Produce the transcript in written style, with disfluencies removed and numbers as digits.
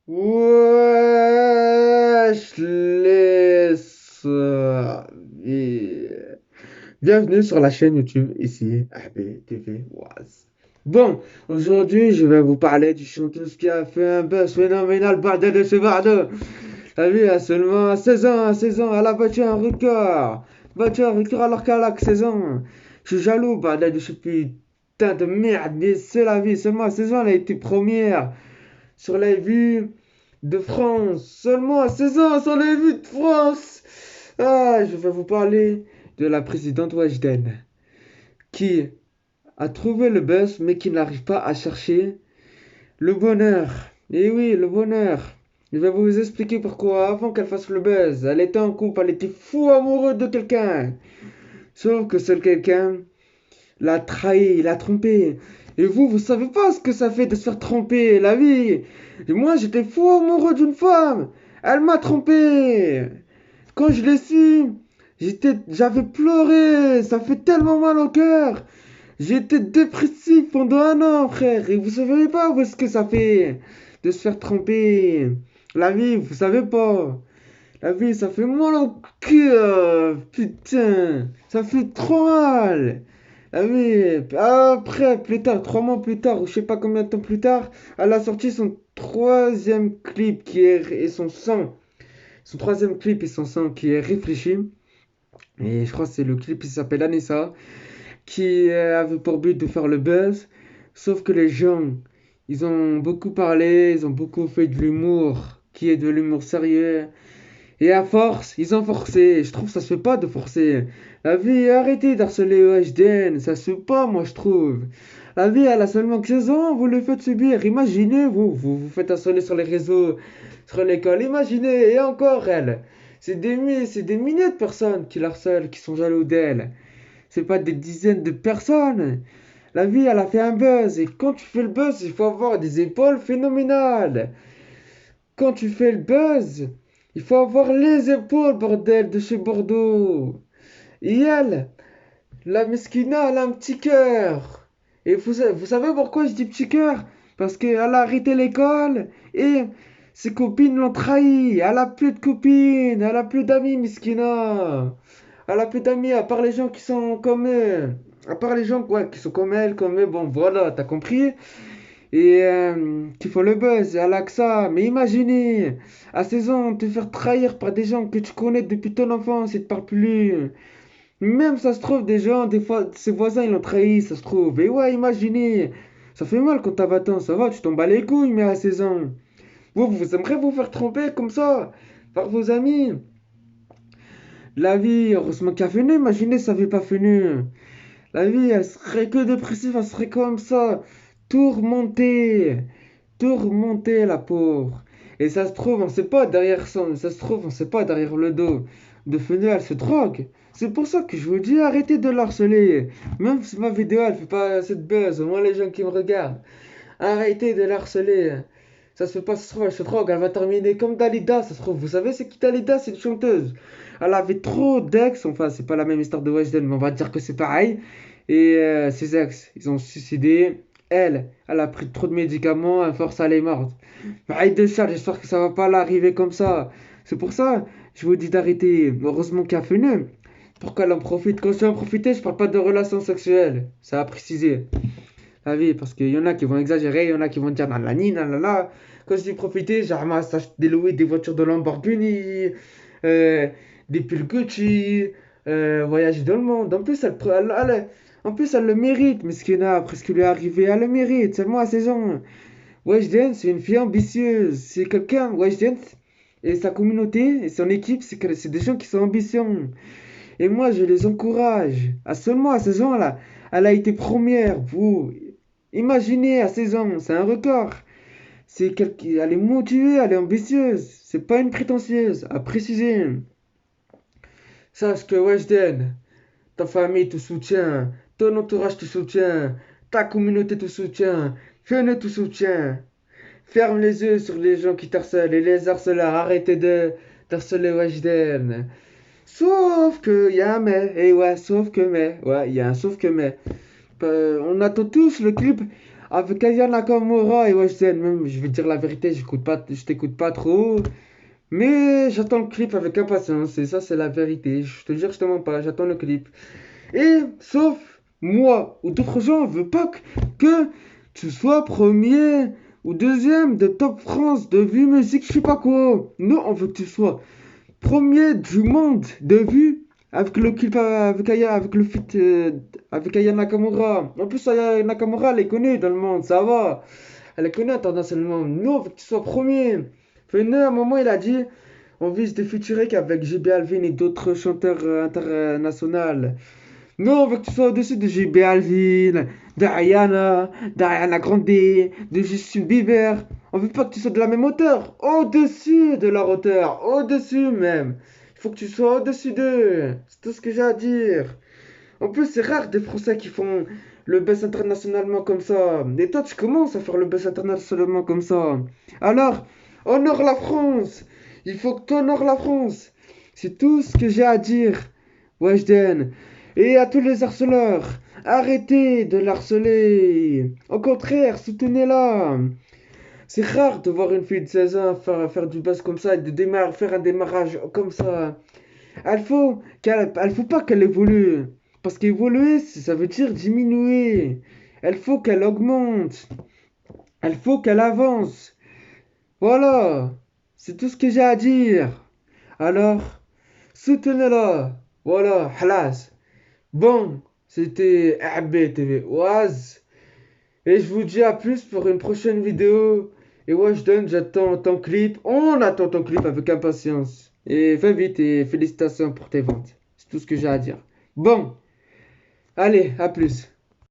Wesh les amis. Bienvenue sur la chaîne YouTube ici, AB TV Was. Bon, aujourd'hui je vais vous parler du chanteuse qui a fait un buzz phénoménal, bordel de ce bordel. La vie a seulement 16 ans, 16 ans, elle a battu un record. Battu un record alors qu'elle a que 16 ans. Je suis jaloux, bordel de ce putain de merde, mais c'est la vie, seulement à 16 ans elle a été première sur les vues de France. Seulement à 16 ans sur les vues de France. Ah, je vais vous parler de la présidente Wajden qui a trouvé le buzz mais qui n'arrive pas à chercher le bonheur. Et oui, le bonheur. Je vais vous expliquer pourquoi. Avant qu'elle fasse le buzz, elle était en couple, elle était fou amoureuse de quelqu'un. Sauf que seul quelqu'un l'a trahi, l'a trompé. Et vous savez pas ce que ça fait de se faire tromper, la vie. Et moi, j'étais fou amoureux d'une femme. Elle m'a trompé. Quand je l'ai su, j'avais pleuré. Ça fait tellement mal au cœur. J'étais dépressif pendant un an, frère. Et vous savez pas où est-ce que ça fait de se faire tromper. La vie, vous savez pas. La vie, ça fait mal au cœur. Putain, ça fait trop mal. Ah oui, après, plus tard, 3 mois plus tard, ou je sais pas combien de temps plus tard, elle a sorti son troisième clip qui est et son troisième clip et son son qui est réfléchi. Et je crois que c'est le clip qui s'appelle Anessa, qui avait pour but de faire le buzz. Sauf que les gens, ils ont beaucoup parlé, ils ont beaucoup fait de l'humour, qui est de l'humour sérieux. Et à force, ils ont forcé. Je trouve que ça se fait pas de forcer. La vie, arrêtez d'harceler le HDN. Ça se fait pas, moi, je trouve. La vie, elle a seulement que 16 ans. Vous le faites subir. Imaginez, vous faites harceler sur les réseaux, sur l'école. Imaginez, et encore, elle. C'est des milliers de personnes qui l'harcèlent, qui sont jaloux d'elle. C'est pas des dizaines de personnes. La vie, elle a fait un buzz. Et quand tu fais le buzz, il faut avoir des épaules phénoménales. Quand tu fais le buzz, il faut avoir les épaules, bordel, de chez Bordeaux. Et elle, la mesquina, elle a un petit cœur. Et vous savez pourquoi je dis petit cœur? Parce qu'elle a arrêté l'école et ses copines l'ont trahi. Elle a plus de copines, elle a plus d'amis, mesquina. Elle a plus d'amis à part les gens qui sont comme elle. À part les gens quoi, qui sont comme elle, bon voilà, t'as compris? Et qu'il faut le buzz, à l'AXA. Mais imaginez, à 16 ans, te faire trahir par des gens que tu connais depuis ton enfance et te parlent plus. Même ça se trouve, des gens, des fois, ses voisins, ils l'ont trahi, ça se trouve. Et ouais, imaginez, ça fait mal quand t'as 20 ans, ça va, tu t'en bats les couilles, mais à 16 ans. Vous aimeriez vous faire tromper comme ça par vos amis. La vie, heureusement qu'elle a fini, imaginez, ça n'avait pas fini. La vie, elle serait que dépressive, elle serait comme ça, tourmentée. Tourmentée, la pauvre. Et ça se trouve, on sait pas derrière son, ça se trouve, on sait pas derrière le dos de Feneu, elle se drogue. C'est pour ça que je vous dis, arrêtez de l'harceler. Même si ma vidéo, elle fait pas assez de buzz, au moins les gens qui me regardent. Arrêtez de l'harceler. Ça se fait pas, ça se trouve, elle se drogue, elle va terminer comme Dalida, ça se trouve. Vous savez, c'est qui Dalida? C'est une chanteuse. Elle avait trop d'ex, enfin, c'est pas la même histoire de Weshden, mais on va dire que c'est pareil. Et ses ex, ils ont suicidé. Elle a pris trop de médicaments, à force, elle est morte. Arrête de ça, j'espère que ça va pas l'arriver comme ça. C'est pour ça, je vous dis d'arrêter. Heureusement qu'il a fait mieux. Pourquoi elle en profite? Quand je dis en profiter, je parle pas de relations sexuelles. Ça a précisé. La vie, parce qu'il y en a qui vont exagérer, il y en a qui vont dire nanani, nanana. Quand je dis profiter, genre, des louer des voitures de Lamborghini, euh, des pulls Gucci, voyager dans le monde. En plus, en plus, elle le mérite, mais ce qu'il y en a après ce qui lui est arrivé, elle le mérite, seulement à 16 ans. Weshden, c'est une fille ambitieuse, c'est quelqu'un, Weshden, et sa communauté et son équipe, c'est des gens qui sont ambitieux. Et moi, je les encourage. À seulement à 16 ans, là, elle a été première. Vous imaginez à 16 ans, c'est un record. Elle est motivée, elle est ambitieuse. C'est pas une prétentieuse, à préciser. Sache que Weshden, ta famille te soutient, ton entourage te soutient, ta communauté te soutient, Fene te soutient. Ferme les yeux sur les gens qui t'harcèlent et les harceleurs. Arrêtez de d'harceler Weshden. Sauf que y a un mais. Et ouais, sauf que mais. Ouais, il y a un sauf que mais. On attend tous le clip. avec Aya Nakamura et Weshden. Même, je vais dire la vérité, je t'écoute pas trop. Mais j'attends le clip avec impatience, et ça, c'est la vérité. Je te jure, je te mens pas, j'attends le clip. Et, sauf moi ou d'autres gens, on veut pas que tu sois premier ou deuxième de Top France, de vue musique, je sais pas quoi. Nous, on veut que tu sois premier du monde de vues avec le clip avec Aya, avec le feat avec Aya Nakamura. En plus, Aya Nakamura, elle est connue dans le monde, ça va. Elle est connue internationalement. Nous, on veut que tu sois premier. Fenner, à un moment, il a dit on vise des featuring avec JB Alvin et d'autres chanteurs internationaux. Non, on veut que tu sois au-dessus de JB Alvin, d'Ariana Grande, de Justin Bieber. On veut pas que tu sois de la même hauteur. Au-dessus de leur hauteur. Au-dessus même. Il faut que tu sois au-dessus d'eux. C'est tout ce que j'ai à dire. En plus, c'est rare des Français qui font le buzz internationalement comme ça. Et toi, tu commences à faire le buzz internationalement comme ça. Alors, honore la France. Il faut que tu honores la France. C'est tout ce que j'ai à dire. Weshden. Et à tous les harceleurs, arrêtez de l'harceler. Au contraire, soutenez-la. C'est rare de voir une fille de 16 ans faire du buzz comme ça et faire un démarrage comme ça. Elle faut pas qu'elle évolue. Parce qu'évoluer, ça veut dire diminuer. Elle faut qu'elle augmente. Elle faut qu'elle avance. Voilà. C'est tout ce que j'ai à dire. Alors, soutenez-la. Voilà, halas. Bon, c'était AB TV Oaz. Et je vous dis à plus pour une prochaine vidéo. Et Weshden, j'attends ton clip. On attend ton clip avec impatience. Et fais vite et félicitations pour tes ventes. C'est tout ce que j'ai à dire. Bon, allez, à plus.